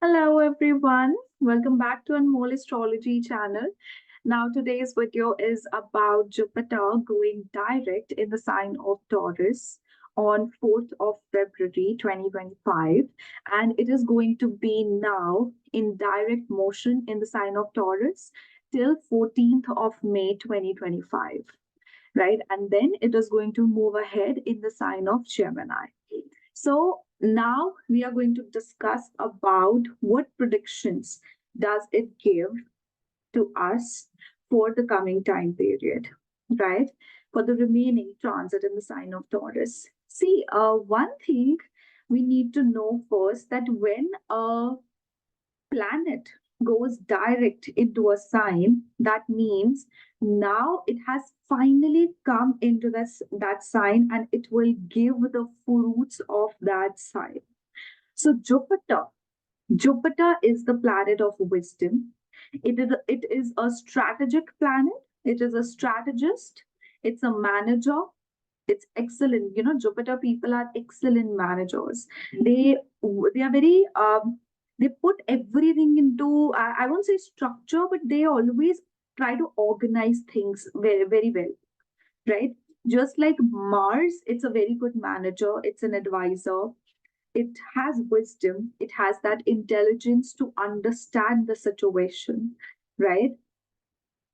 Hello everyone, welcome back to Anmoll Astrology channel. Now today's video is about Jupiter going direct in the sign of Taurus on 4th of February 2025, and it is going to be now in direct motion in the sign of Taurus till 14th of May 2025, right? And then it is going to move ahead in the sign of Gemini. So now we are going to discuss about what predictions does it give to us for the coming time period, right? For the remaining transit in the sign of Taurus. See, one thing we need to know first that when a planet goes direct into a sign, that means now it has finally come into that sign and it will give the fruits of that sign. So Jupiter is the planet of wisdom. It is a strategic planet. It is a strategist. It's a manager. It's excellent. Jupiter people are excellent managers. They are very they put everything into I won't say structure, but they always try to organize things very very well, right? Just like Mars, it's a very good manager. It's an advisor. It has wisdom. It has that intelligence to understand the situation, right?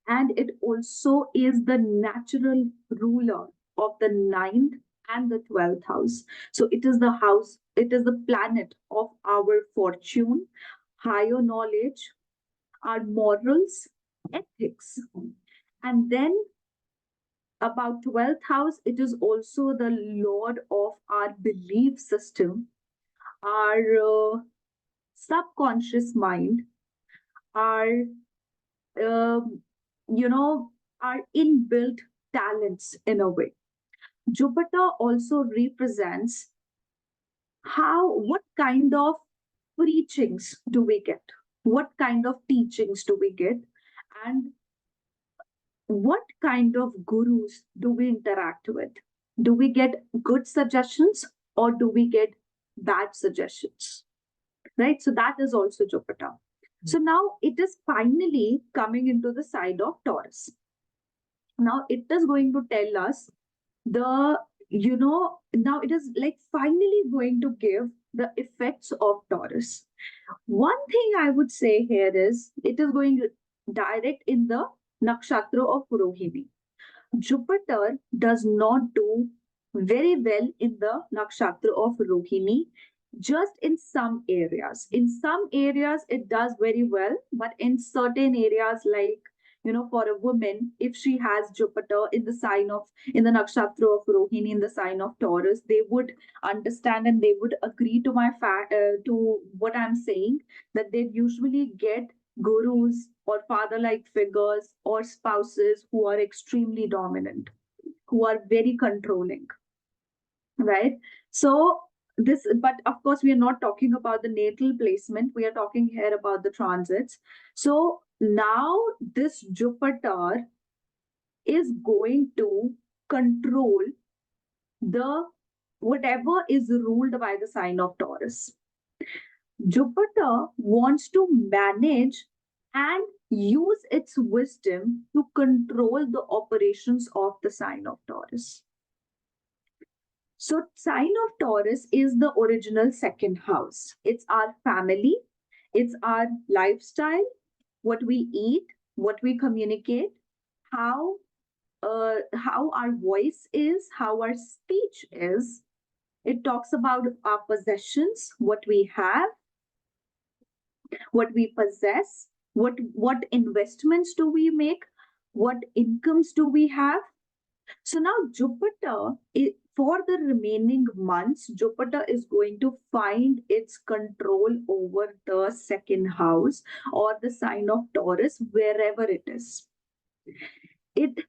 And it also is the natural ruler of the ninth and the 12th house. So it is the house, it is the planet of our fortune, higher knowledge, our morals, ethics. And then about 12th house, it is also the lord of our belief system, our subconscious mind, our um, you know, our inbuilt talents in a way. Jupiter also represents what kind of preachings do we get? What kind of teachings do we get? And what kind of gurus do we interact with? Do we get good suggestions or do we get bad suggestions? Right? So that is also Jupiter. So now it is finally coming into the side of Taurus. Now it is going to tell us now it is like finally going to give the effects of Taurus. One thing I would say here is it is going direct in the nakshatra of Rohini. Jupiter does not do very well in the nakshatra of Rohini, just in some areas. In some areas, it does very well, but in certain areas, like for a woman, if she has Jupiter in the sign of in the nakshatra of Rohini in the sign of Taurus, they would understand and they would agree to my fact to what I'm saying, that they usually get gurus or father like figures or spouses who are extremely dominant, who are very controlling, right? So, but of course, we are not talking about the natal placement, we are talking here about the transits. So, now this Jupiter is going to control the whatever is ruled by the sign of Taurus. Jupiter wants to manage and use its wisdom to control the operations of the sign of Taurus. So, sign of Taurus is the original second house. It's our family, it's our lifestyle, what we eat, what we communicate, how how our voice is, how our speech is. It talks about our possessions, what we have, what we possess, what investments do we make, what incomes do we have. So now Jupiter, for the remaining months, Jupiter is going to find its control over the second house or the sign of Taurus, wherever it is. It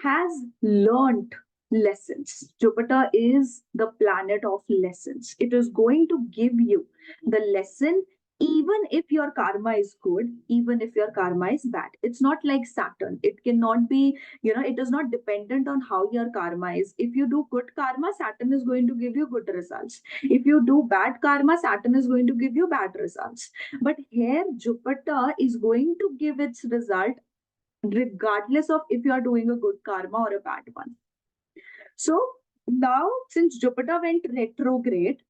has learned lessons. Jupiter is the planet of lessons. It is going to give you the lesson even if your karma is good, even if your karma is bad. It's not like Saturn. It cannot be, it is not dependent on how your karma is. If you do good karma, Saturn is going to give you good results. If you do bad karma, Saturn is going to give you bad results. But here, Jupiter is going to give its result regardless of if you are doing a good karma or a bad one. So now, since Jupiter went retrograde,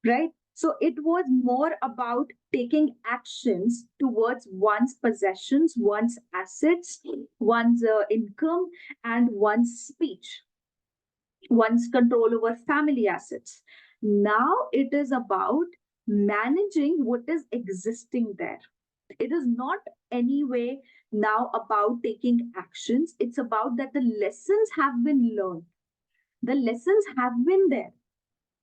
right? So it was more about taking actions towards one's possessions, one's assets, one's income, and one's speech, one's control over family assets. Now it is about managing what is existing there. It is not anyway now about taking actions. It's about that the lessons have been learned. The lessons have been there,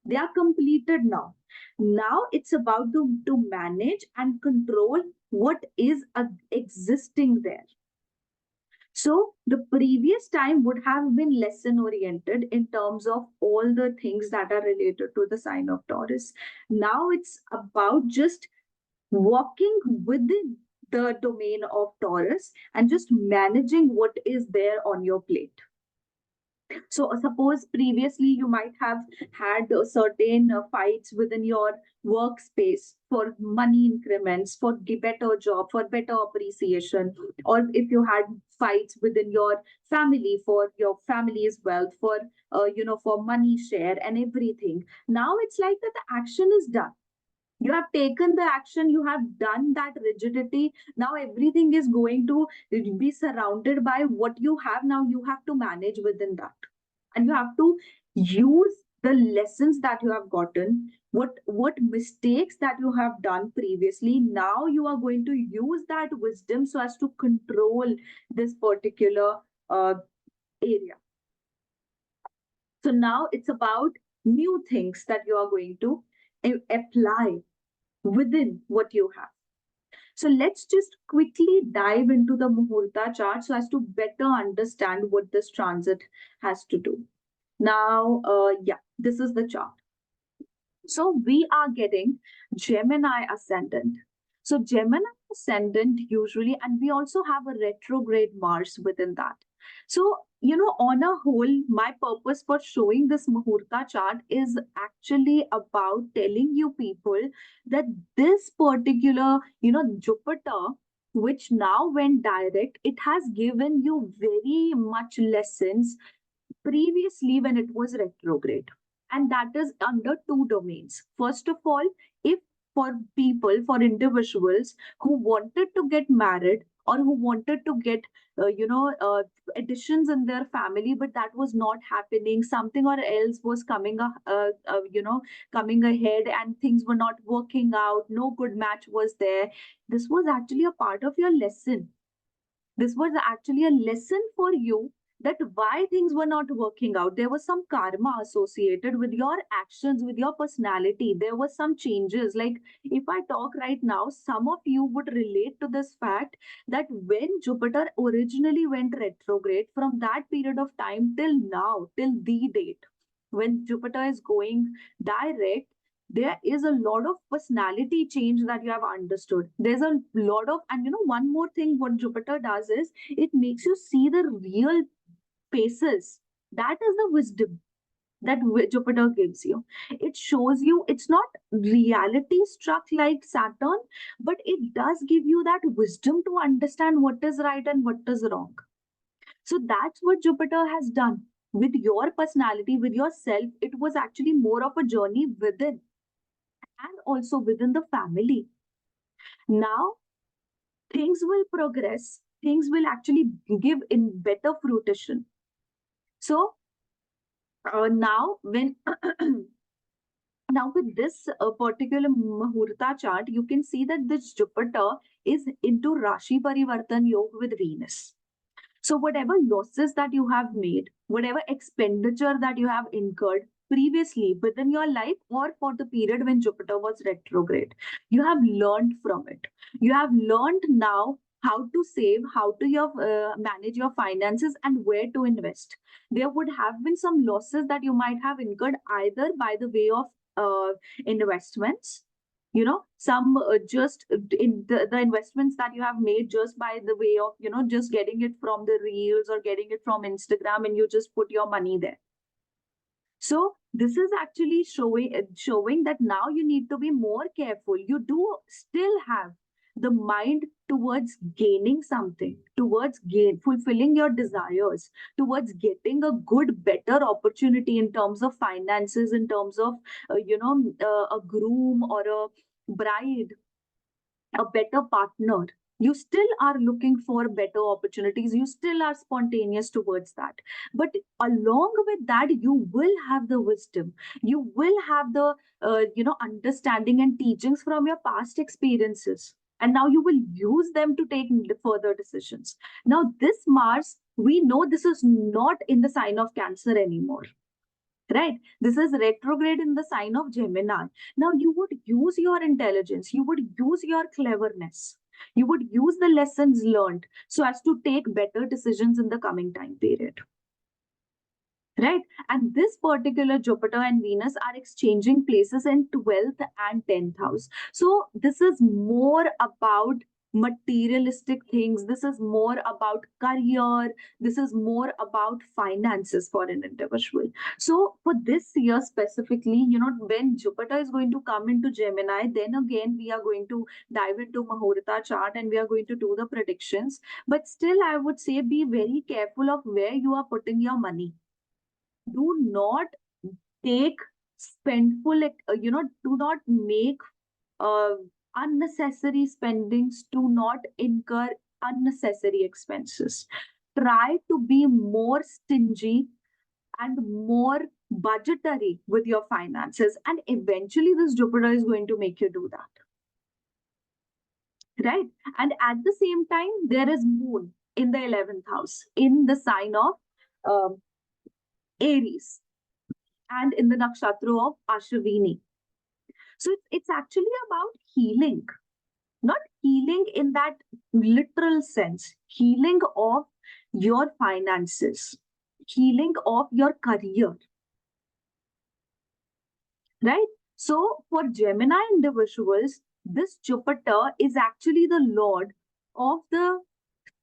they are completed now. Now it's about to manage and control what is existing there. So the previous time would have been lesson oriented in terms of all the things that are related to the sign of Taurus. Now it's about just walking within the domain of Taurus and just managing what is there on your plate. So suppose previously you might have had certain fights within your workspace for money increments, for better job, for better appreciation, or if you had fights within your family for your family's wealth, for for money share and everything. Now it's like that the action is done. You have taken the action, you have done that rigidity. Now everything is going to be surrounded by what you have. Now you have to manage within that, and you have to use the lessons that you have gotten, what mistakes that you have done previously. Now you are going to use that wisdom so as to control this particular area. So now it's about new things that you are going to apply within what you have. So let's just quickly dive into the Muhurta chart so as to better understand what this transit has to do. Now, this is the chart. So we are getting Gemini ascendant. So Gemini ascendant usually, and we also have a retrograde Mars within that. So, on a whole, my purpose for showing this Muhurta chart is actually about telling you people that this particular, Jupiter, which now went direct, it has given you very much lessons previously when it was retrograde. And that is under two domains. First of all, if for people, for individuals who wanted to get married or who wanted to get, additions in their family, but that was not happening, something or else was coming ahead and things were not working out, no good match was there. This was actually a part of your lesson. This was actually a lesson for you that why things were not working out. There was some karma associated with your actions, with your personality. There was some changes. Like if I talk right now, some of you would relate to this fact that when Jupiter originally went retrograde, from that period of time till now, till the date, when Jupiter is going direct, there is a lot of personality change that you have understood. There's a lot of, and one more thing, what Jupiter does is it makes you see the real faces. That is the wisdom that Jupiter gives you. It shows you it's not reality struck like Saturn, but it does give you that wisdom to understand what is right and what is wrong. So that's what Jupiter has done with your personality, with yourself. It was actually more of a journey within and also within the family. Now, things will progress, things will actually give in better fruition. So, now, when now with this particular Muhurta chart, you can see that this Jupiter is into Rashi Parivartan Yoga with Venus. So, whatever losses that you have made, whatever expenditure that you have incurred previously within your life or for the period when Jupiter was retrograde, you have learned from it. You have learned now how to save, how to manage your finances, and where to invest. There would have been some losses that you might have incurred either by the way of investments, some just in the investments that you have made just by the way of just getting it from the reels or getting it from Instagram, and you just put your money there. So this is actually showing that now you need to be more careful. You do still have the mind towards gaining something, towards fulfilling your desires, towards getting a good, better opportunity in terms of finances, in terms of a groom or a bride, a better partner. You still are looking for better opportunities, you still are spontaneous towards that. But along with that, you will have the wisdom, you will have the understanding and teachings from your past experiences, and now you will use them to take further decisions. Now this Mars, we know this is not in the sign of Cancer anymore, right? This is retrograde in the sign of Gemini. Now you would use your intelligence, you would use your cleverness, you would use the lessons learned so as to take better decisions in the coming time period, right? And this particular Jupiter and Venus are exchanging places in 12th and 10th house. So this is more about materialistic things, this is more about career, this is more about finances for an individual. So for this year specifically, when Jupiter is going to come into Gemini, then again we are going to dive into Muhurata chart and we are going to do the predictions. But still, I would say be very careful of where you are putting your money. Do not take spendful, do not make uh, unnecessary spendings, do not incur unnecessary expenses. Try to be more stingy and more budgetary with your finances, and eventually this Jupiter is going to make you do that, right? And at the same time, there is Moon in the 11th house in the sign of um, Aries and in the nakshatra of Ashwini. So it's actually about healing, not healing in that literal sense, healing of your finances, healing of your career, right? So for Gemini individuals, this Jupiter is actually the lord of the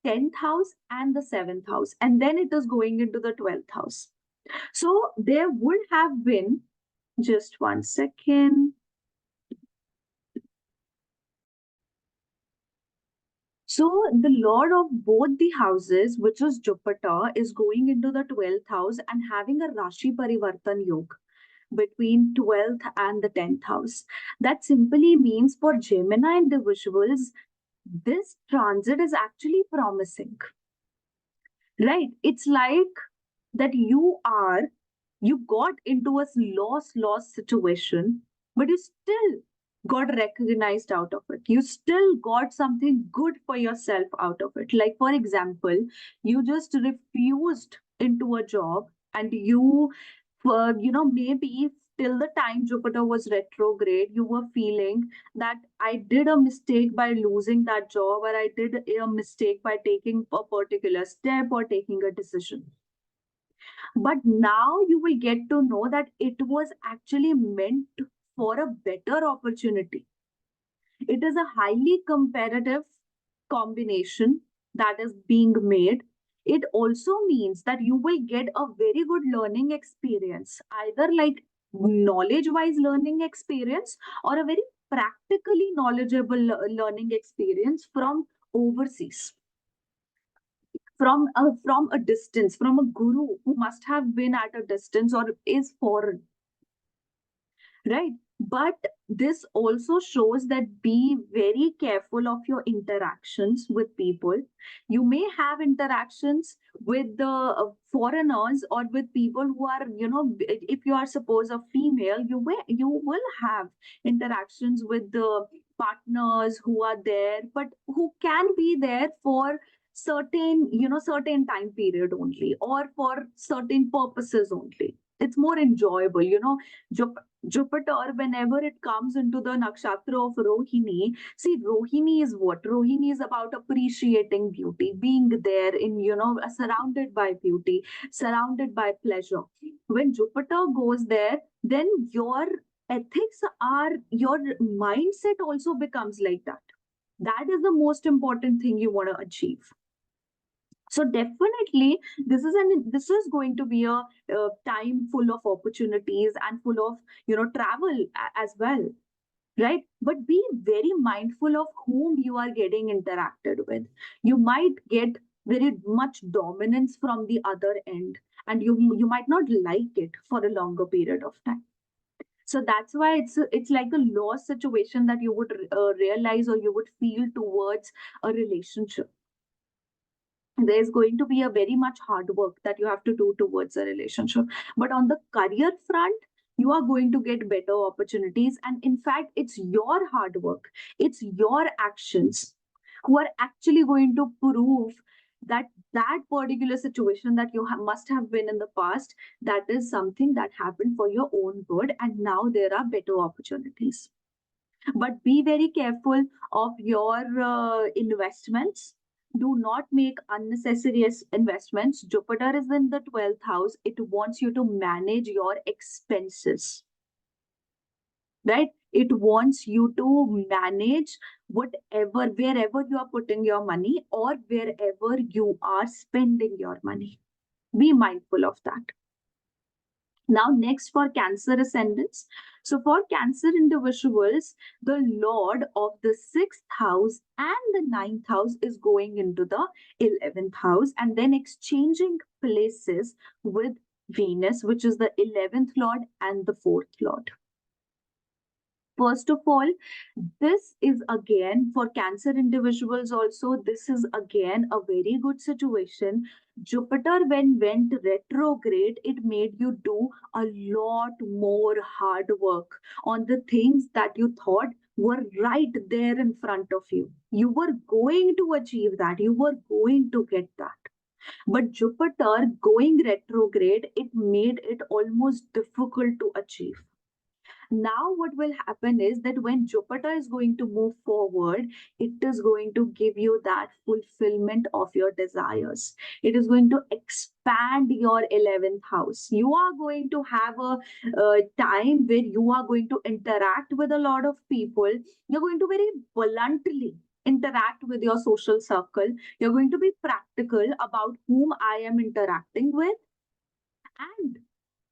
10th house and the 7th house, and then it is going into the 12th house. So there would have been, just one second. So the lord of both the houses, which is Jupiter, is going into the 12th house and having a Rashi Parivartan Yoga between 12th and the 10th house. That simply means for Gemini individuals, this transit is actually promising, right? It's like that you got into a loss situation, but you still got recognized out of it, you still got something good for yourself out of it. Like for example, you just refused into a job, and you maybe till the time Jupiter was retrograde, you were feeling that I did a mistake by losing that job, or I did a mistake by taking a particular step or taking a decision. But now you will get to know that it was actually meant for a better opportunity. It is a highly comparative combination that is being made. It also means that you will get a very good learning experience, either like knowledge wise learning experience or a very practically knowledgeable learning experience from overseas, from a distance, from a guru who must have been at a distance or is foreign, right? But this also shows that be very careful of your interactions with people. You may have interactions with the foreigners or with people who are, if you are suppose a female, you will have interactions with the partners who are there, but who can be there for certain time period only, or for certain purposes only. It's more enjoyable, Jupiter, whenever it comes into the nakshatra of Rohini, see, Rohini is what? Rohini is about appreciating beauty, being there in, surrounded by beauty, surrounded by pleasure. When Jupiter goes there, then your ethics are, your mindset also becomes like that. That is the most important thing you want to achieve. So definitely this is going to be a time full of opportunities and full of travel as well, right? But be very mindful of whom you are getting interacted with. You might get very much dominance from the other end, and you might not like it for a longer period of time. So that's why it's like a lost situation that you would realize or you would feel towards a relationship. There's going to be a very much hard work that you have to do towards a relationship, but on the career front you are going to get better opportunities. And in fact, it's your hard work, it's your actions who are actually going to prove that that particular situation that you must have been in the past, that is something that happened for your own good, and now there are better opportunities. But be very careful of your investments. Do not make unnecessary investments. Jupiter is in the 12th house. It wants you to manage your expenses, right? It wants you to manage whatever, wherever you are putting your money or wherever you are spending your money. Be mindful of that. Now, next for Cancer ascendants. So, for Cancer individuals, the Lord of the sixth house and the ninth house is going into the 11th house and then exchanging places with Venus, which is the 11th Lord and the fourth Lord. First of all, this is again for Cancer individuals also, this is again a very good situation. Jupiter, when went retrograde, it made you do a lot more hard work on the things that you thought were right there in front of you. You were going to achieve that, you were going to get that. But Jupiter going retrograde, it made it almost difficult to achieve. Now what will happen is that when Jupiter is going to move forward, it is going to give you that fulfillment of your desires. It is going to expand your 11th house. You are going to have a time where you are going to interact with a lot of people. You're going to very bluntly interact with your social circle. You're going to be practical about whom I am interacting with, and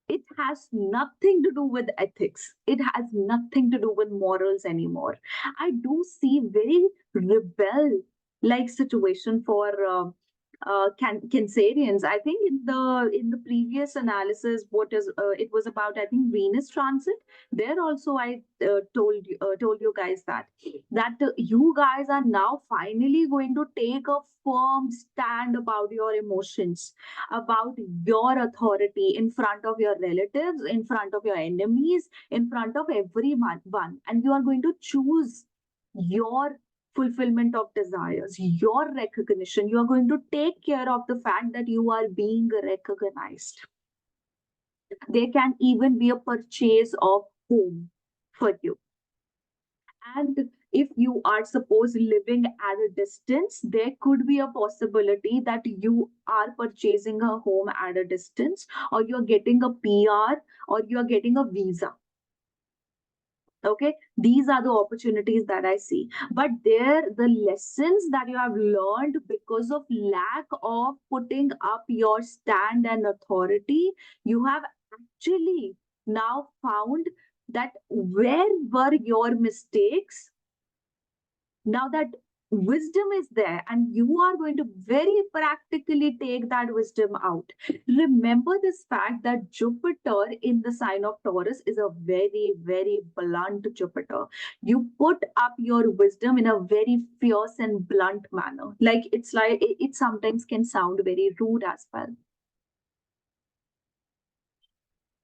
it has nothing to do with ethics. It has nothing to do with morals anymore. I do see very rebel like situation for Cancerians. I think in the previous analysis, what is it was about, I think Venus transit. There also I told you guys that you guys are now finally going to take a firm stand about your emotions, about your authority in front of your relatives, in front of your enemies, in front of everyone, and you are going to choose your fulfillment of desires, your recognition. You are going to take care of the fact that you are being recognized. There can even be a purchase of home for you. And if you are suppose living at a distance, there could be a possibility that you are purchasing a home at a distance, or you're getting a PR, or you're getting a visa. Okay, these are the opportunities that I see. But there, the lessons that you have learned because of lack of putting up your stand and authority, you have actually now found that where were your mistakes. Now that wisdom is there, and you are going to very practically take that wisdom out. Remember this fact that Jupiter in the sign of Taurus is a very, very blunt Jupiter. You put up your wisdom in a very fierce and blunt manner. Like it sometimes can sound very rude as well.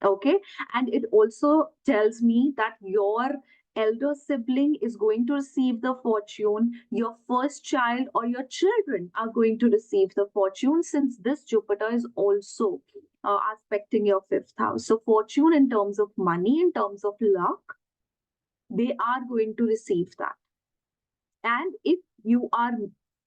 Okay, and it also tells me that your elder sibling is going to receive the fortune, your first child or your children are going to receive the fortune, since this Jupiter is also aspecting your fifth house. So fortune in terms of money, in terms of luck, they are going to receive that. And if you are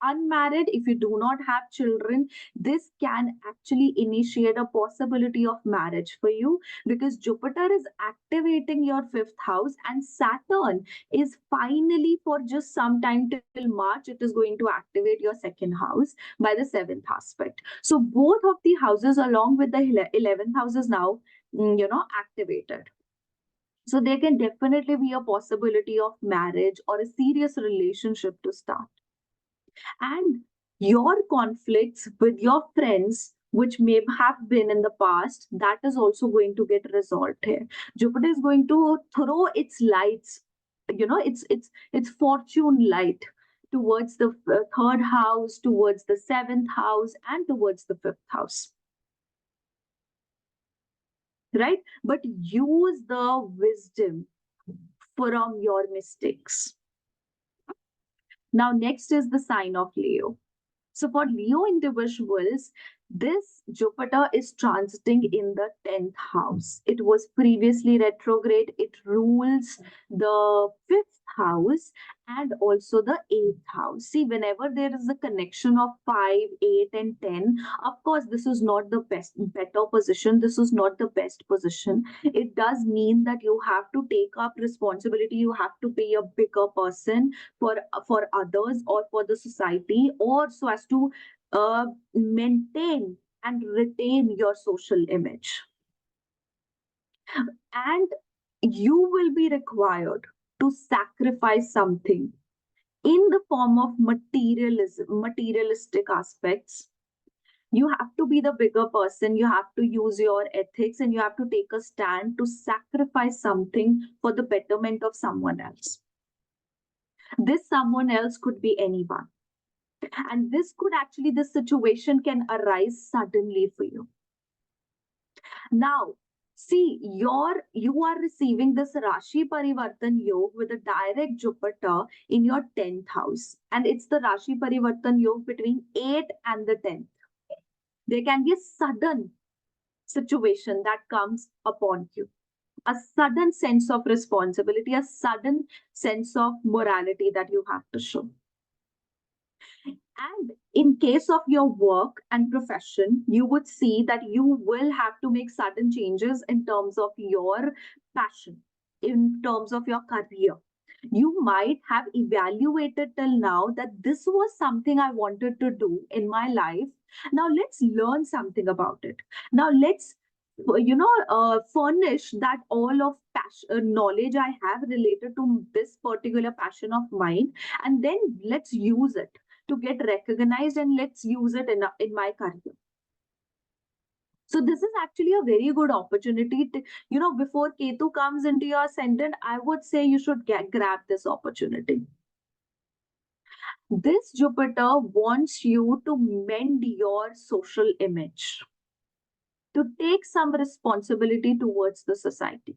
unmarried, if you do not have children, this can actually initiate a possibility of marriage for you, because Jupiter is activating your fifth house, and Saturn is finally, for just some time till March, it is going to activate your second house by the seventh aspect. So both of the houses along with the 11th house is now activated. So there can definitely be a possibility of marriage or a serious relationship to start. And your conflicts with your friends, which may have been in the past, that is also going to get resolved here. Jupiter is going to throw its lights, its fortune light towards the third house, towards the seventh house, and towards the fifth house, right? But use the wisdom from your mistakes. Now, next is the sign of Leo. So for Leo individuals, this Jupiter is transiting in the 10th house. It was previously retrograde. It rules the 5th house and also the 8th house. See, whenever there is a connection of 5, 8, and 10, of course, this is not the better position. This is not the best position. It does mean that you have to take up responsibility. You have to be a bigger person for others or for the society, or so as to maintain and retain your social image. And you will be required to sacrifice something in the form of materialistic aspects. You have to be the bigger person, you have to use your ethics, and you have to take a stand to sacrifice something for the betterment of someone else. This someone else could be anyone. And this situation can arise suddenly for you. Now, see, you are receiving this Rashi Parivartan Yog with a direct Jupiter in your 10th house. And it's the Rashi Parivartan Yog between 8 and the 10th. There can be a sudden situation that comes upon you, a sudden sense of responsibility, a sudden sense of morality that you have to show. And in case of your work and profession, you would see that you will have to make sudden changes in terms of your passion, in terms of your career. You might have evaluated till now that this was something I wanted to do in my life. Now let's learn something about it. Now let's furnish that all of knowledge I have related to this particular passion of mine, and then let's use it to get recognized, and let's use it in my career. So this is actually a very good opportunity to, before Ketu comes into your ascendant, I would say you should grab this opportunity. This Jupiter wants you to mend your social image, to take some responsibility towards the society,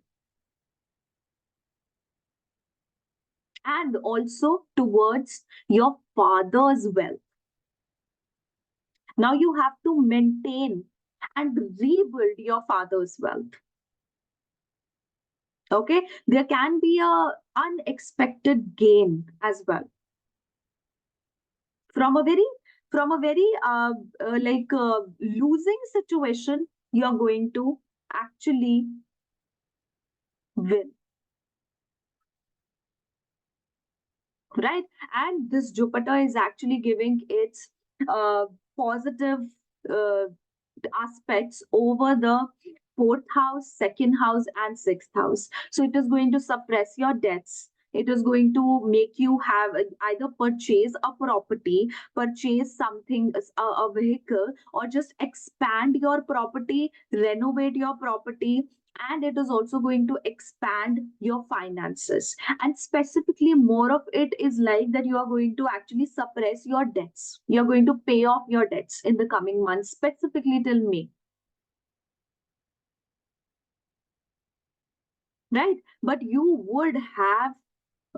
and also towards your father's wealth. Now you have to maintain and rebuild your father's wealth. Okay, there can be a unexpected gain as well from a very losing situation. You're going to actually win, right? And this Jupiter is actually giving its positive uh, aspects over the fourth house, second house, and sixth house. So it is going to suppress your debts. It is going to make you have either purchase a property, purchase something, a vehicle, or just expand your property, renovate your property. And it is also going to expand your finances. And specifically, more of it is like that you are going to actually suppress your debts. You're going to pay off your debts in the coming months, specifically till May. Right? But you would have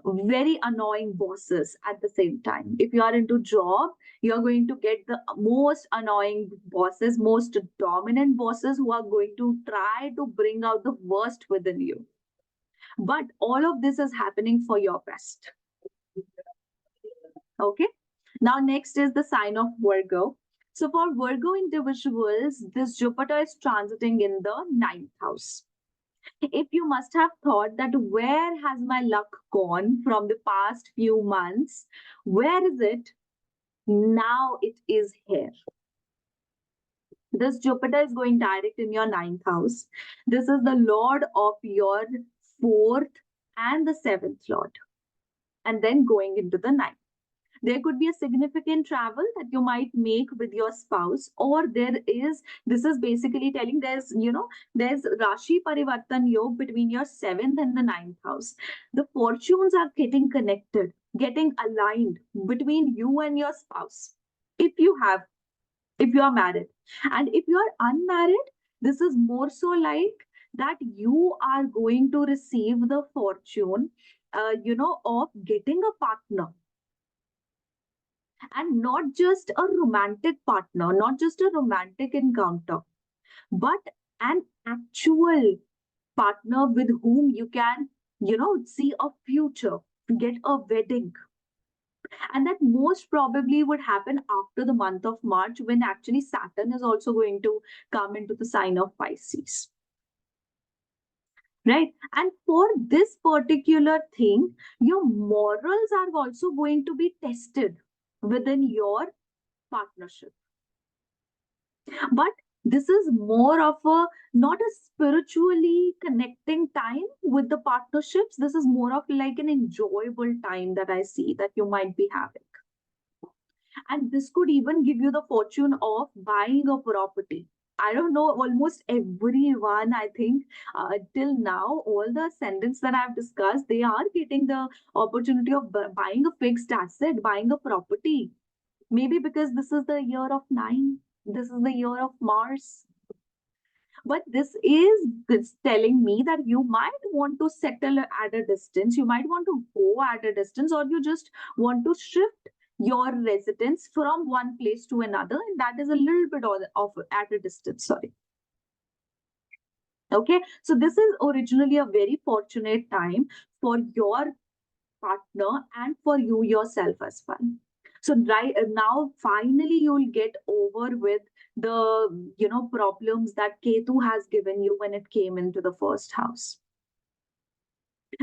very annoying bosses at the same time. If you are into job, you're going to get the most annoying bosses, most dominant bosses who are going to try to bring out the worst within you. But all of this is happening for your best. Okay. Now, next is the sign of Virgo. So, for Virgo individuals, this Jupiter is transiting in the ninth house. If you must have thought that where has my luck gone from the past few months, where is it? Now it is here. This Jupiter is going direct in your ninth house. This is the Lord of your fourth and the seventh Lord, and then going into the ninth. There could be a significant travel that you might make with your spouse, or this is basically telling there's Rashi Parivartan Yog between your seventh and the ninth house. The fortunes are getting connected, getting aligned between you and your spouse. If you have, if you are married, and if you are unmarried, this is more so like that you are going to receive the fortune, of getting a partner, and not just a romantic partner, not just a romantic encounter, but an actual partner with whom you can, see a future, get a wedding. And that most probably would happen after the month of March, when actually Saturn is also going to come into the sign of Pisces. Right? And for this particular thing, your morals are also going to be tested within your partnership. But this is more of a not a spiritually connecting time with the partnerships. This is more of like an enjoyable time that I see that you might be having. And this could even give you the fortune of buying a property. I don't know, almost everyone, I think, till now, all the ascendants that I've discussed, they are getting the opportunity of buying a fixed asset, buying a property. Maybe because this is the year of nine, this is the year of Mars. But this telling me that you might want to settle at a distance, you might want to go at a distance, or you just want to shift your residence from one place to another, and that is a little bit of at a distance. Sorry. Okay, so this is originally a very fortunate time for your partner and for you yourself as well. So right now, finally, you'll get over with the problems that Ketu has given you when it came into the first house.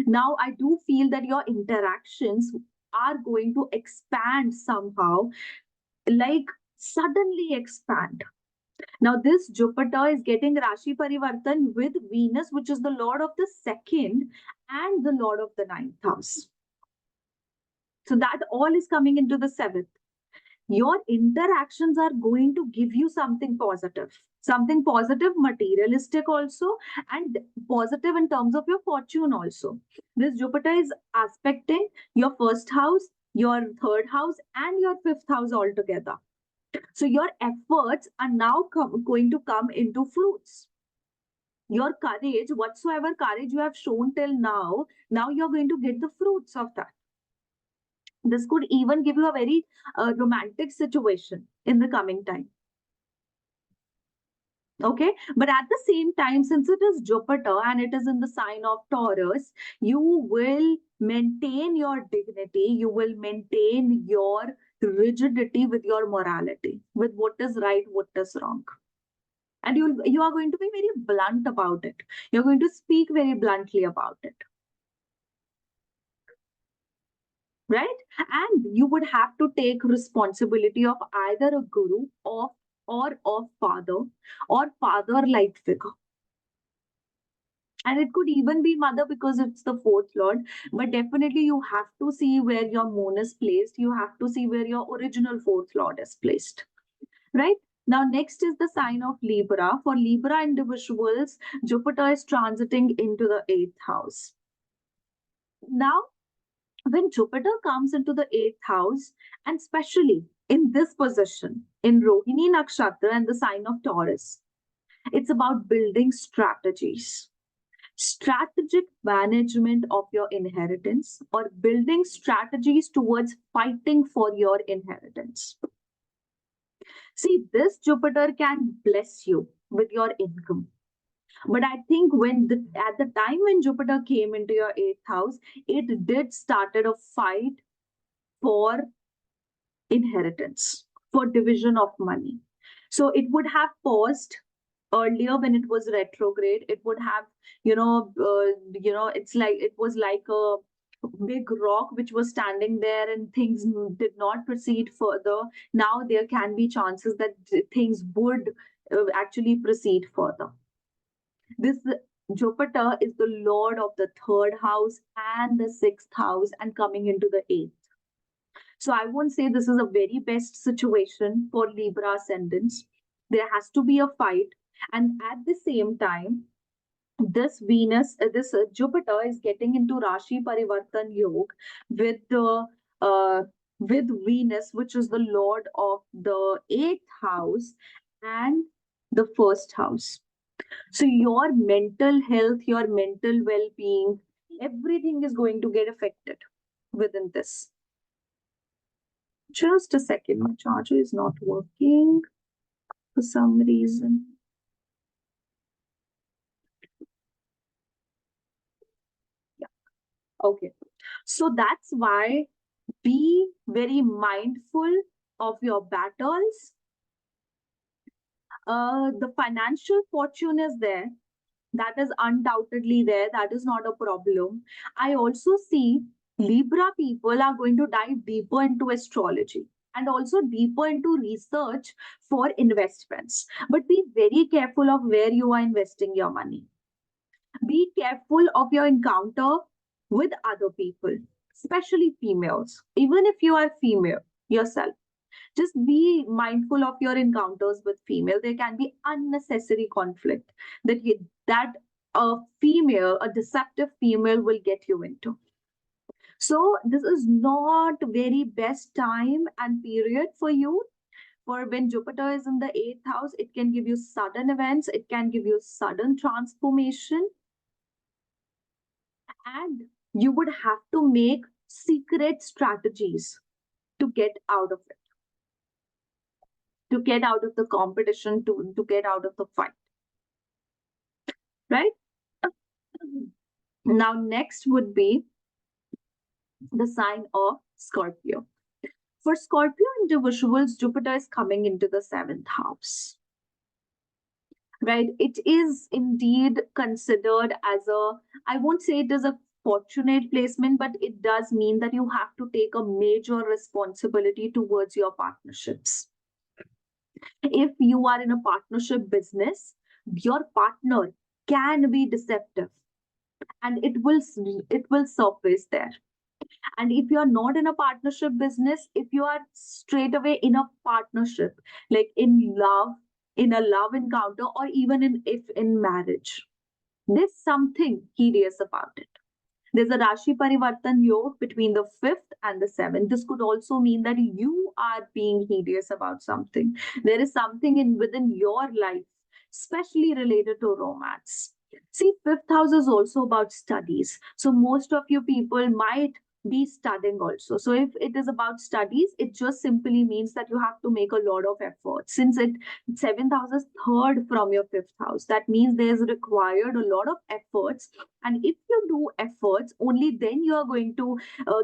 Now, I do feel that your interactions are going to expand somehow, like suddenly expand. Now, this Jupiter is getting Rashi Parivartan with Venus, which is the Lord of the second and the Lord of the ninth house. So that all is coming into the seventh. Your interactions are going to give you something positive, materialistic also, and positive in terms of your fortune also. This Jupiter is aspecting your first house, your third house, and your fifth house altogether. So your efforts are now going to come into fruits. Your courage, whatsoever courage you have shown till now you're going to get the fruits of that. This could even give you a very romantic situation in the coming time. Okay, but at the same time, since it is Jupiter and it is in the sign of Taurus, you will maintain your dignity, you will maintain your rigidity with your morality, with what is right, what is wrong. And you are going to be very blunt about it. You're going to speak very bluntly about it. Right? And you would have to take responsibility of either a guru or of father or father-like figure. And it could even be mother because it's the fourth lord. But definitely you have to see where your moon is placed. You have to see where your original fourth lord is placed. Right? Now, next is the sign of Libra. For Libra individuals, Jupiter is transiting into the eighth house. Now, when Jupiter comes into the eighth house, and especially in this position, in Rohini Nakshatra and the sign of Taurus, it's about building strategies, strategic management of your inheritance, or building strategies towards fighting for your inheritance. See, this Jupiter can bless you with your income. But I think at the time when Jupiter came into your eighth house, it did started a fight for inheritance, for division of money. So it would have paused earlier when it was retrograde. It would have, it's like it was like a big rock which was standing there and things did not proceed further. Now there can be chances that things would actually proceed further. This Jupiter is the lord of the third house and the sixth house and coming into the eighth. So I won't say this is a very best situation for Libra ascendants. There has to be a fight. And at the same time, this Jupiter is getting into Rashi Parivartan Yog with the with Venus, which is the lord of the eighth house and the first house. So your mental health, your mental well-being, everything is going to get affected within this. Just a second, my charger is not working for some reason. Yeah. Okay. So that's why be very mindful of your battles. The financial fortune is there. That is undoubtedly there. That is not a problem. I also see Libra people are going to dive deeper into astrology and also deeper into research for investments. But be very careful of where you are investing your money. Be careful of your encounter with other people, especially females. Even if you are female yourself, just be mindful of your encounters with female. There can be unnecessary conflict that a female, a deceptive female, will get you into. So this is not very best time and period for you. For when Jupiter is in the eighth house, it can give you sudden events, it can give you sudden transformation, and you would have to make secret strategies to get out of it, to get out of the competition, to get out of the fight. Right? Now, next would be the sign of Scorpio. For Scorpio individuals, Jupiter is coming into the seventh house. Right? It is indeed considered as I won't say it is a fortunate placement, but it does mean that you have to take a major responsibility towards your partnerships. If you are in a partnership business, your partner can be deceptive and it will surface there. And if you are not in a partnership business, if you are straight away in a partnership, like in love, in a love encounter, or even in marriage, there's something hideous about it. There's a Rashi Parivartan Yog between the 5th and the 7th. This could also mean that you are being hideous about something. There is something within your life, especially related to romance. See, 5th house is also about studies. So most of you people might be studying also. So if it is about studies, it just simply means that you have to make a lot of effort. Since seventh house is third from your 5th house, that means there's required a lot of efforts. And if you do efforts, only then you are going to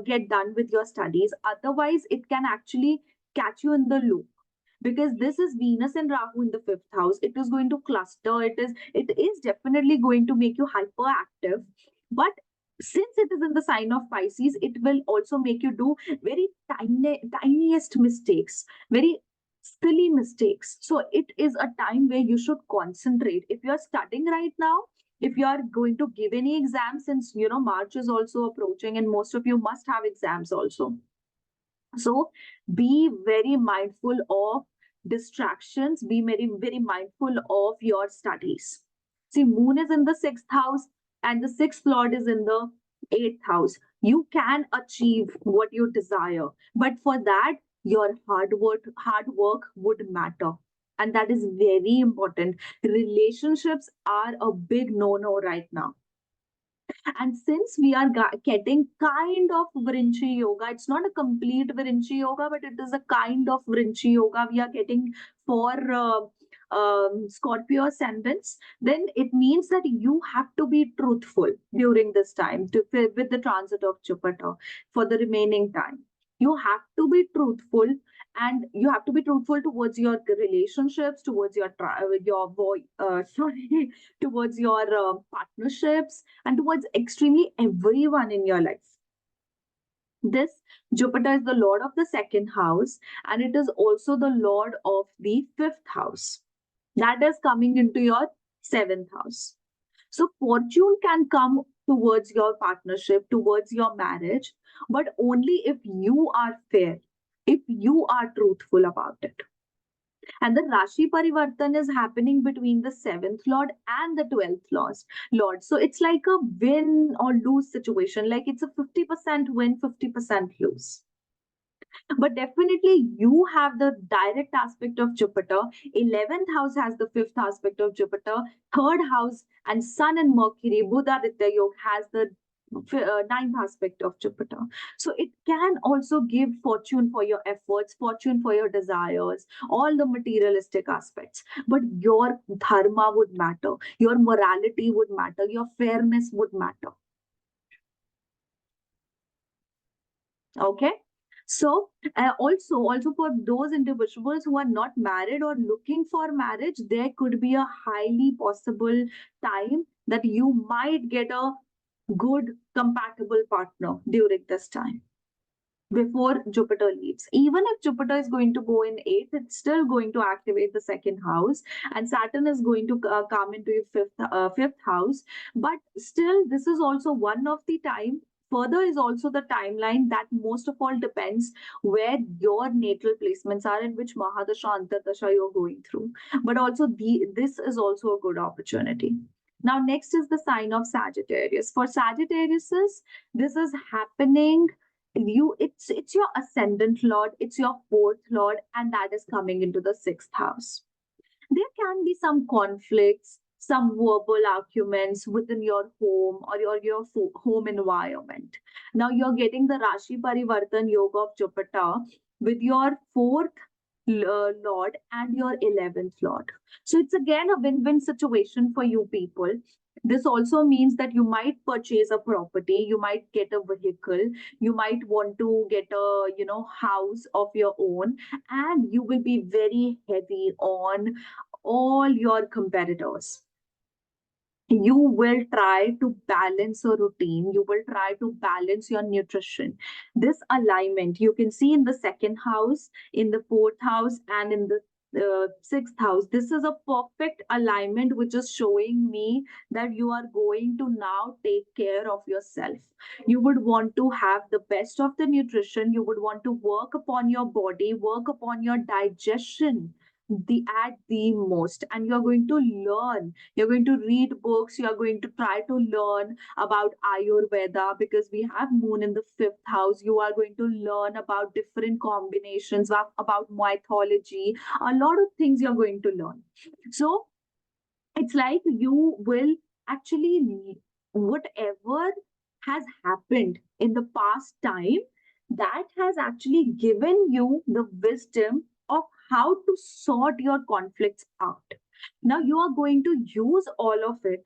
get done with your studies. Otherwise, it can actually catch you in the loop, because this is Venus and Rahu in the 5th house. It is going to cluster. It is definitely going to make you hyperactive. But since it is in the sign of Pisces, it will also make you do very tiniest mistakes, very silly mistakes. So it is a time where you should concentrate. If you are studying right now, if you are going to give any exams, since March is also approaching and most of you must have exams also. So be very mindful of distractions, be very mindful of your studies. See, moon is in the 6th house and the 6th lord is in the 8th house. You can achieve what you desire, but for that your hard work would matter, and that is very important. Relationships are a big no-no right now. And since we are getting kind of Vrinchi yoga, it's not a complete Vrinchi yoga, but it is a kind of Vrinchi yoga we are getting for Scorpio ascendants, then it means that you have to be truthful during this time with the transit of Jupiter for the remaining time. You have to be truthful, and you have to be truthful towards your relationships, towards your boy, sorry, towards your partnerships, and towards extremely everyone in your life. This Jupiter is the lord of the second house, and it is also the lord of the fifth house. That is coming into your seventh house. So, fortune can come towards your partnership, towards your marriage, but only if you are fair, if you are truthful about it. And the Rashi Parivartan is happening between the seventh lord and the 12th lord. So it's like a win or lose situation. Like it's a 50% win, 50% lose. But definitely you have the direct aspect of Jupiter. 11th house has the fifth aspect of Jupiter. Third house and Sun and Mercury, Buddha Aditya Yoga has the ninth aspect of Jupiter. So it can also give fortune for your efforts, fortune for your desires, all the materialistic aspects. But your dharma would matter, your morality would matter, your fairness would matter. Okay. So also for those individuals who are not married or looking for marriage, there could be a highly possible time that you might get a good compatible partner during this time before Jupiter leaves. Even if Jupiter is going to go in eighth, it's still going to activate the second house, and Saturn is going to come into your fifth house. But still, this is also one of the time. Further is also the timeline that most of all depends where your natal placements are and which Mahadasha Antardasha you're going through. But also this is also a good opportunity. Now, next is the sign of Sagittarius. For Sagittarius, this is happening it's your ascendant lord, it's your fourth lord, and that is coming into the sixth house. There can be some conflicts, some verbal arguments within your home or your home environment. Now you're getting the Rashi Parivartan Yoga of Jupiter with your fourth lord and your 11th lord. So it's again a win-win situation for you people. This also means that you might purchase a property, you might get a vehicle, you might want to get a house of your own, and you will be very heavy on all your competitors. You will try to balance a routine, you will try to balance your nutrition. This alignment you can see in the second house, in the fourth house, and in the sixth house. This is a perfect alignment which is showing me that you are going to now take care of yourself. You would want to have the best of the nutrition, you would want to work upon your body, work upon your digestion at the most, and you're going to learn, you're going to read books, you're going to try to learn about Ayurveda because we have moon in the fifth house. You are going to learn about different combinations about mythology, a lot of things you're going to learn. So it's like you will actually, whatever has happened in the past time, that has actually given you the wisdom of how to sort your conflicts out. Now you are going to use all of it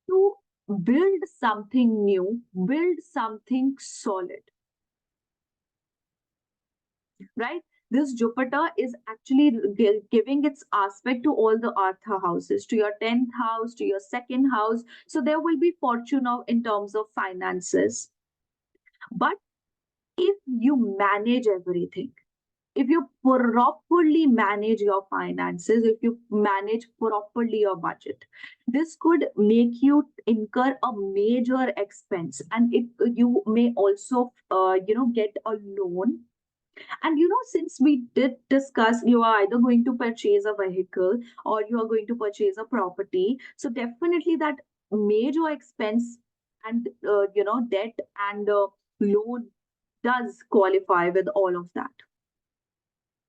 to build something new, build something solid, right? This Jupiter is actually giving its aspect to all the Artha houses, to your 10th house, to your second house. So there will be fortune in terms of finances. But if you manage everything, if you properly manage your finances, if you manage properly your budget, this could make you incur a major expense, and you may also get a loan. And since we did discuss, you are either going to purchase a vehicle or you are going to purchase a property. So definitely that major expense and debt and loan does qualify with all of that,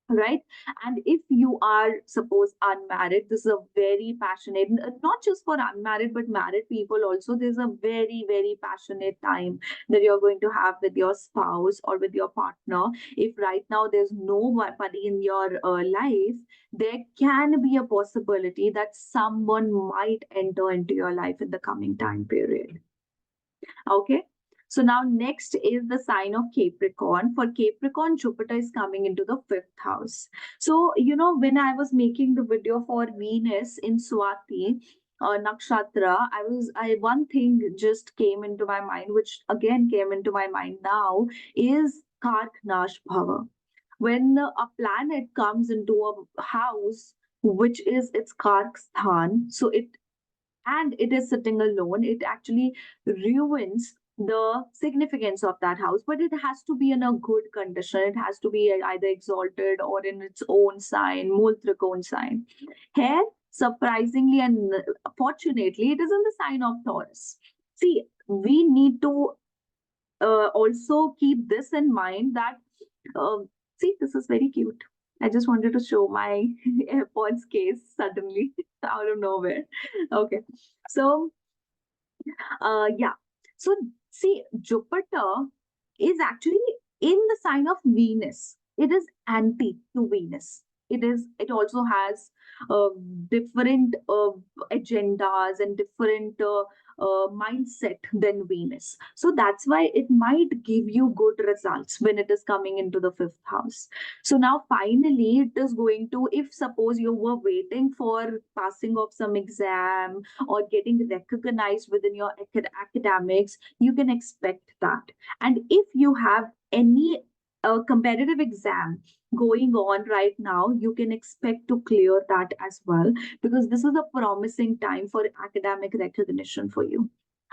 right? And if you are suppose unmarried, this is a very passionate, not just for unmarried but married people also, there's a very very passionate time that you're going to have with your spouse or with your partner. If right now there's nobody in your life, there can be a possibility that someone might enter into your life in the coming time period. Okay. So now next is the sign of Capricorn. For Capricorn, Jupiter is coming into the fifth house. So, when I was making the video for Venus in Swati, nakshatra, one thing just came into my mind, which again came into my mind now, is Kark Nash Bhava. When a planet comes into a house, which is its Kark Sthan, so it is sitting alone, it actually ruins the significance of that house. But it has to be in a good condition, it has to be either exalted or in its own sign, mul trikon sign. Here, surprisingly and fortunately, it is in the sign of Taurus. See, we need to also keep this in mind that uh, see, this is very cute. I just wanted to show my AirPods case suddenly out of nowhere. Okay. So, yeah. So, see, Jupiter is actually in the sign of Venus. It is anti to Venus. It also has uh, different agendas and different mindset than Venus. So that's why it might give you good results when it is coming into the fifth house. So now finally it is going to, if suppose you were waiting for passing of some exam or getting recognized within your academics, you can expect that. And if you have any competitive exam going on right now, you can expect to clear that as well, because this is a promising time for academic recognition for you.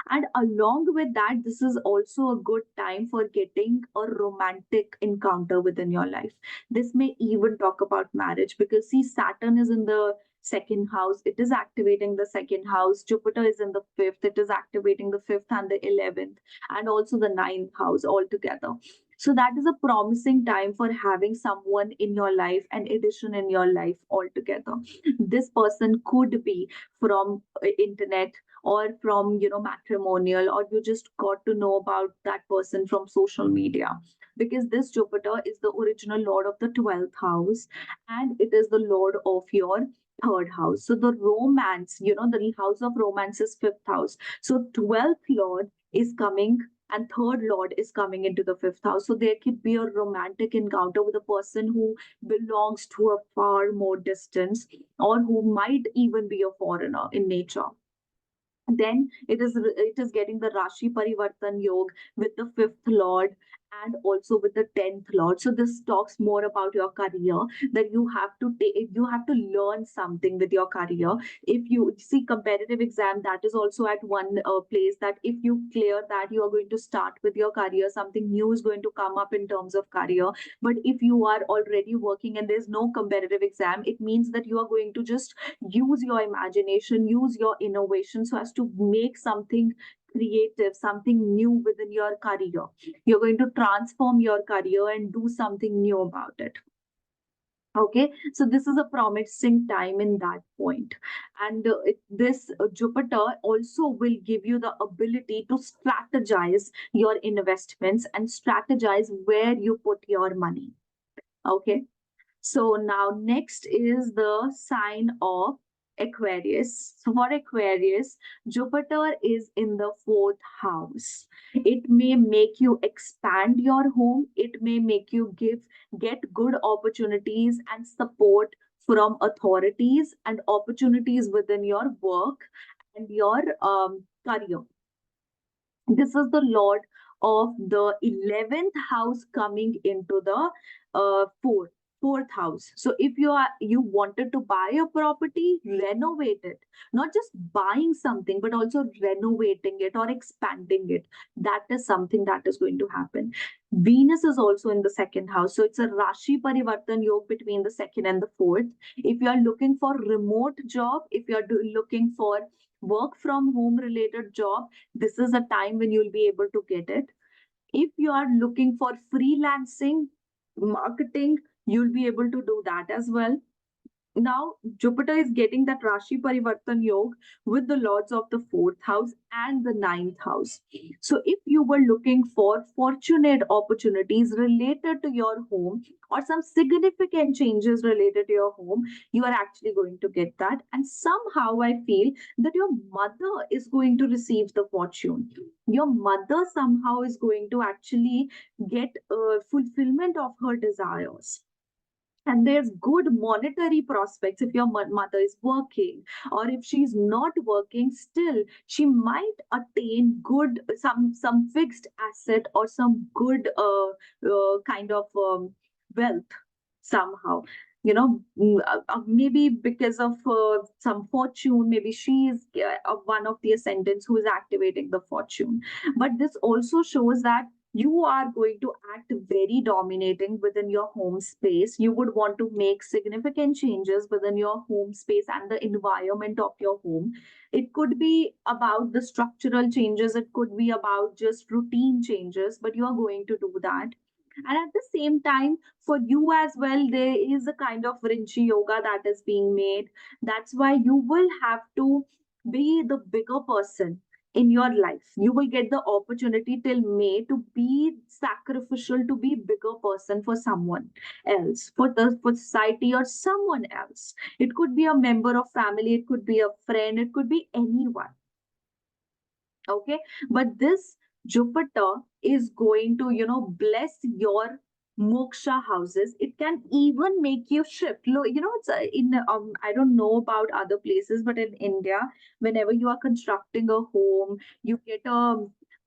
And along with that, this is also a good time for getting a romantic encounter within your life. This may even talk about marriage, because see, Saturn is in the second house, it is activating the second house. Jupiter is in the fifth, it is activating the fifth and the 11th, and also the ninth house altogether. So that is a promising time for having someone in your life, an addition in your life altogether. This person could be from internet, or from matrimonial, or you just got to know about that person from social media, because this Jupiter is the original lord of the 12th house, and it is the lord of your third house. So the romance, the house of romance is fifth house. So 12th lord is coming, and third lord is coming into the fifth house. So there could be a romantic encounter with a person who belongs to a far more distance, or who might even be a foreigner in nature. Then it is getting the Rashi Parivartan Yog with the fifth lord and also with the 10th lord. So this talks more about your career, that you have to learn something with your career. If you see competitive exam, that is also at one place, that if you clear that, you are going to start with your career, something new is going to come up in terms of career. But if you are already working and there's no competitive exam, it means that you are going to just use your imagination, use your innovation, so as to make something creative, something new within your career. You're going to transform your career and do something new about it. Okay, so this is a promising time in that point. And this Jupiter also will give you the ability to strategize your investments and strategize where you put your money. Okay, so now next is the sign of Aquarius. So for Aquarius, Jupiter is in the fourth house. It may make you expand your home. It may make you get good opportunities and support from authorities and opportunities within your work and your career. This is the lord of the 11th house coming into the fourth house. So if you wanted to buy a property, renovate it. Not just buying something, but also renovating it or expanding it. That is something that is going to happen. Venus is also in the second house, so it's a Rashi Parivartan Yog between the second and the fourth. If you are looking for remote job, if you are looking for work from home related job, this is a time when you'll be able to get it. If you are looking for freelancing, marketing, you'll be able to do that as well. now Jupiter is getting that Rashi Parivartan Yog with the lords of the fourth house and the ninth house. So if you were looking for fortunate opportunities related to your home or some significant changes related to your home, you are actually going to get that. And somehow I feel that your mother is going to receive the fortune. Your mother somehow is going to actually get fulfillment of her desires, and there's good monetary prospects if your mother is working, or if she's not working, still she might attain good some fixed asset or some good kind of wealth somehow, maybe because of some fortune. Maybe she is one of the ascendants who is activating the fortune. But this also shows that you are going to act very dominating within your home space. You would want to make significant changes within your home space and the environment of your home. It could be about the structural changes, it could be about just routine changes, but you are going to do that. And at the same time, for you as well, there is a kind of Rinchi yoga that is being made. That's why you will have to be the bigger person in your life. You will get the opportunity till May to be sacrificial, to be bigger person for someone else, for society or someone else. It could be a member of family, it could be a friend, it could be anyone. Okay, but this Jupiter is going to, bless your moksha houses. It can even make you shift. It's in I don't know about other places, but in India, whenever you are constructing a home, you get a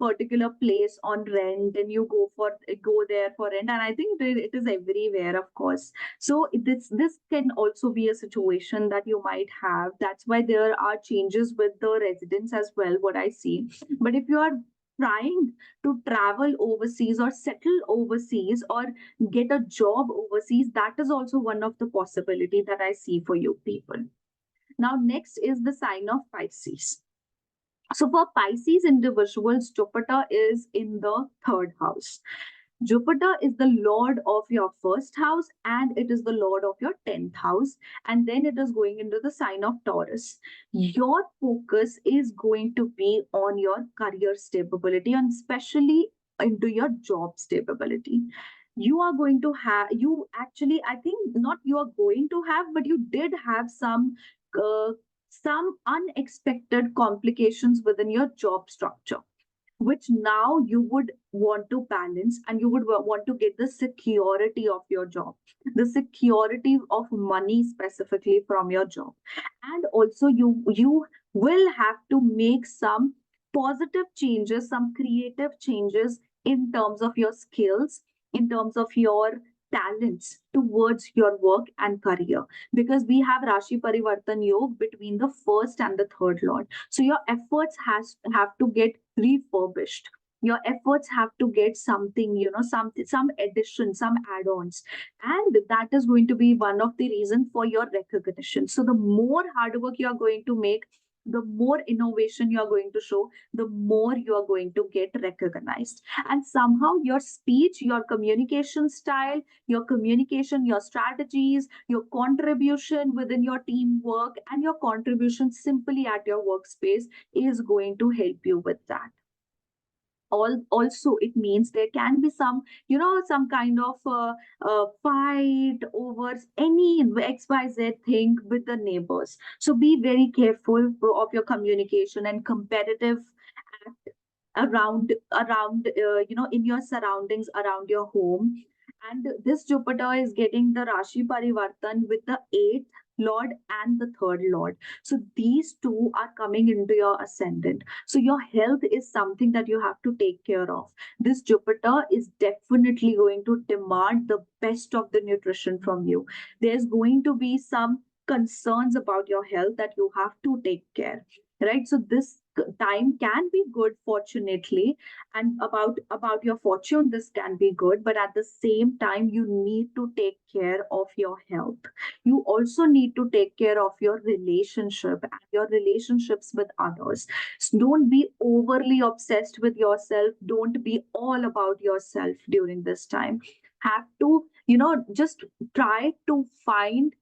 particular place on rent and you go there for rent. And I think it is everywhere, of course. So this can also be a situation that you might have. That's why there are changes with the residents as well, what I see. But if you are trying to travel overseas or settle overseas or get a job overseas, that is also one of the possibility that I see for you people. Now next is the sign of Pisces. So for Pisces individuals, Jupiter is in the third house. Jupiter is the lord of your first house and it is the lord of your 10th house. And then it is going into the sign of Taurus. Your focus is going to be on your career stability and especially into your job stability. You are going to have, you actually, I think not you are going to have, but you did have uh, some unexpected complications within your job structure, which now you would want to balance, and you would want to get the security of your job, the security of money specifically from your job. And also you will have to make some positive changes, some creative changes in terms of your skills, in terms of your talents towards your work and career, because we have Rashi Parivartan Yog between the first and the third lord. So your efforts has have to get refurbished. Your efforts have to get something, some addition, some add-ons, and that is going to be one of the reasons for your recognition. So the more hard work you are going to make, the more innovation you are going to show, the more you are going to get recognized. And somehow your speech, your communication style, your communication, your strategies, your contribution within your teamwork, and your contribution simply at your workspace is going to help you with that. Also, it means there can be some kind of fight over any xyz thing with the neighbors. So be very careful of your communication and competitive around in your surroundings around your home. And this Jupiter is getting the Rashi Parivartan with the eighth lord and the third lord. So these two are coming into your ascendant. So your health is something that you have to take care of. This Jupiter is definitely going to demand the best of the nutrition from you. There's going to be some concerns about your health that you have to take care, right? So this time can be good, fortunately. And about your fortune, this can be good, but at the same time you need to take care of your health. You also need to take care of your relationship and your relationships with others. So don't be overly obsessed with yourself, don't be all about yourself during this time. Have to, just try to find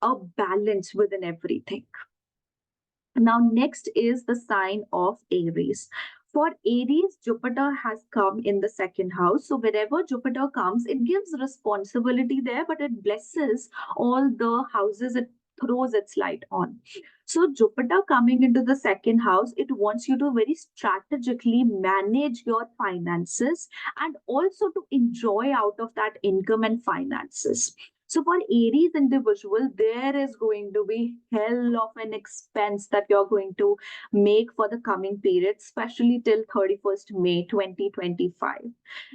a balance within everything. Now, next is the sign of Aries. For Aries, Jupiter has come in the second house. So, wherever Jupiter comes, it gives responsibility there, but it blesses all the houses it throws its light on. So, Jupiter coming into the second house, it wants you to very strategically manage your finances and also to enjoy out of that income and finances. So for Aries individual, there is going to be hell of an expense that you're going to make for the coming period, especially till 31st May 2025.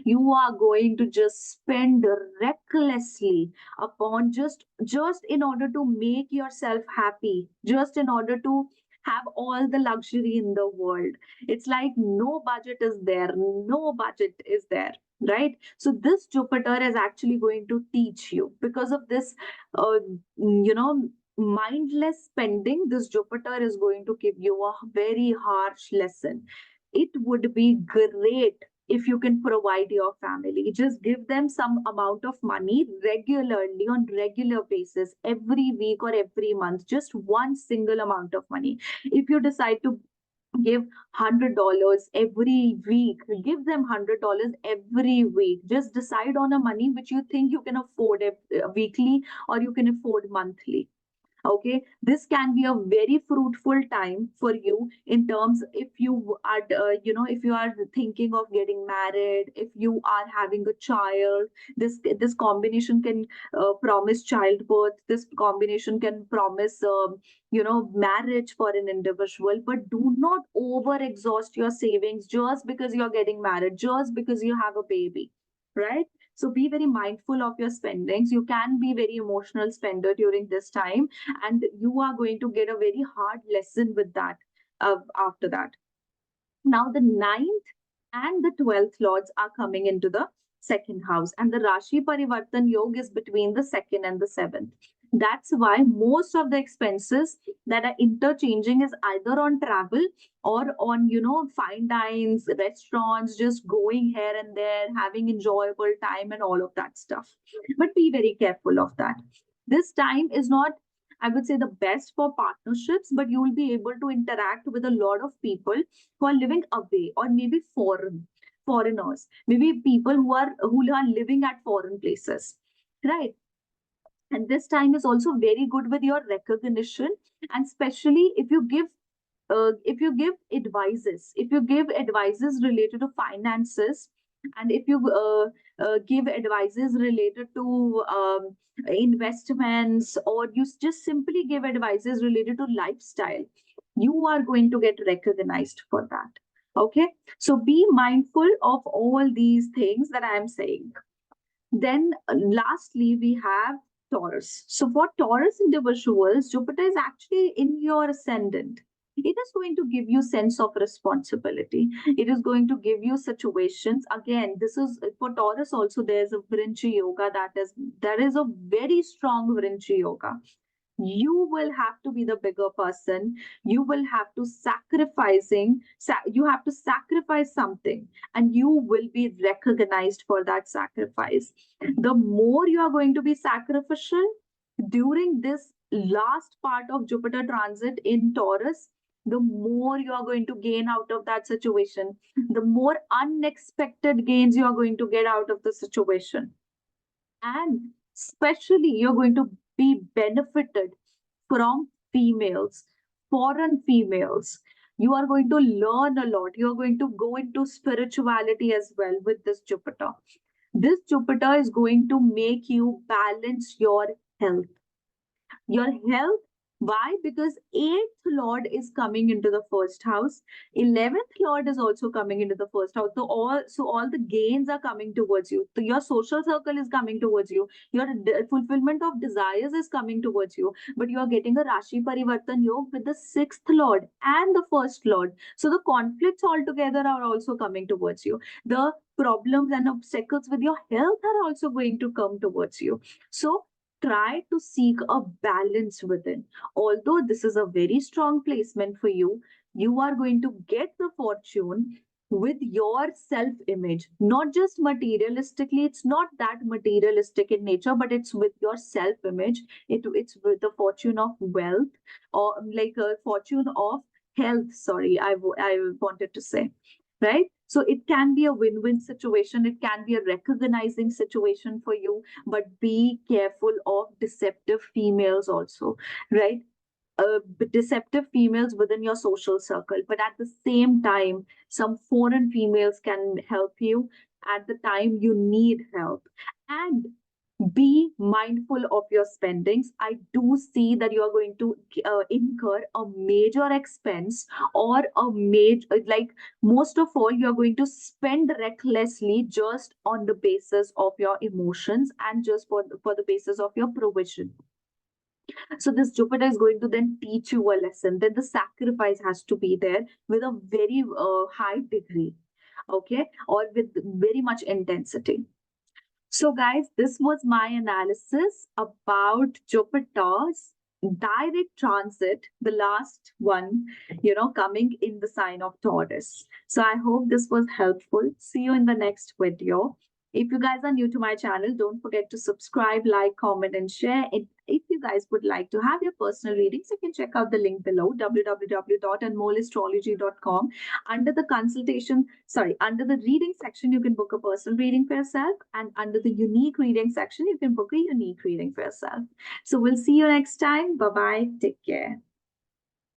You are going to just spend recklessly upon just in order to make yourself happy, just in order to have all the luxury in the world. It's like no budget is there, no budget is there, right? So this Jupiter is actually going to teach you because of this, you know, mindless spending. This Jupiter is going to give you a very harsh lesson. It would be great if you can provide your family, just give them some amount of money regularly on regular basis, every week or every month, just one single amount of money. If you decide to give $100 every week, give them $100 every week. Just decide on a money which you think you can afford weekly or you can afford monthly. Okay, this can be a very fruitful time for you in terms, if you are if you are thinking of getting married, if you are having a child. This combination can promise childbirth. This combination can promise marriage for an individual. But do not over exhaust your savings just because you're getting married, just because you have a baby, right? So be very mindful of your spendings. You can be very emotional spender during this time, and you are going to get a very hard lesson with that after that. Now, the ninth and the 12th lords are coming into the second house, and the Rashi Parivartan Yoga is between the second and the seventh. That's why most of the expenses that are interchanging is either on travel or on, fine dines, restaurants, just going here and there, having enjoyable time and all of that stuff. But be very careful of that. This time is not, I would say, the best for partnerships, but you will be able to interact with a lot of people who are living away, or maybe foreigners, maybe people who are living at foreign places, right? And this time is also very good with your recognition, and especially if you give advices related to finances, and if you give advices related to investments, or you just simply give advices related to lifestyle, you are going to get recognized for that. Okay, so be mindful of all these things that I am saying. Then, lastly, we have Taurus. So, for Taurus individuals, Jupiter is actually in your ascendant. It is going to give you sense of responsibility. It is going to give you situations. Again, this is for Taurus. Also, there's a Vrinchi yoga that is a very strong Vrinchi yoga. You will have to be the bigger person. You will have to you have to sacrifice something, and you will be recognized for that sacrifice. The more you are going to be sacrificial during this last part of Jupiter transit in Taurus, the more you are going to gain out of that situation, the more unexpected gains you are going to get out of the situation. And especially, you're going to be benefited from females, foreign females. You are going to learn a lot. You're going to go into spirituality as well with this Jupiter. This Jupiter is going to make you balance your health. Your health. Why? Because 8th lord is coming into the first house. 11th lord is also coming into the first house. So all the gains are coming towards you. So your social circle is coming towards you. Your fulfillment of desires is coming towards you. But you are getting a Rashi Parivartan Yoga with the 6th lord and the first lord. So the conflicts altogether are also coming towards you. The problems and obstacles with your health are also going to come towards you. So try to seek a balance within. Although this is a very strong placement for you, you are going to get the fortune. with your self image, not just materialistically. It's not that materialistic in nature, but it's with your self image. It's with the fortune of wealth, or like a fortune of health. Sorry, I wanted to say, right? So it can be a win-win situation, it can be a recognizing situation for you, but be careful of deceptive females also, right? Deceptive females within your social circle, but at the same time, some foreign females can help you at the time you need help. And be mindful of your spendings. I do see that you are going to incur a major expense, or a major, like, most of all, you are going to spend recklessly just on the basis of your emotions, and just for the basis of your provision. So this Jupiter is going to then teach you a lesson. Then the sacrifice has to be there with a very high degree, okay, or with very much intensity. So, guys, this was my analysis about Jupiter's direct transit, the last one, coming in the sign of Taurus. So, I hope this was helpful. See you in the next video. If you guys are new to my channel, don't forget to subscribe, like, comment, and share. And if you guys would like to have your personal readings, you can check out the link below, www.anmollastrology.com. Under the reading section, you can book a personal reading for yourself. And under the unique reading section, you can book a unique reading for yourself. So we'll see you next time. Bye-bye. Take care.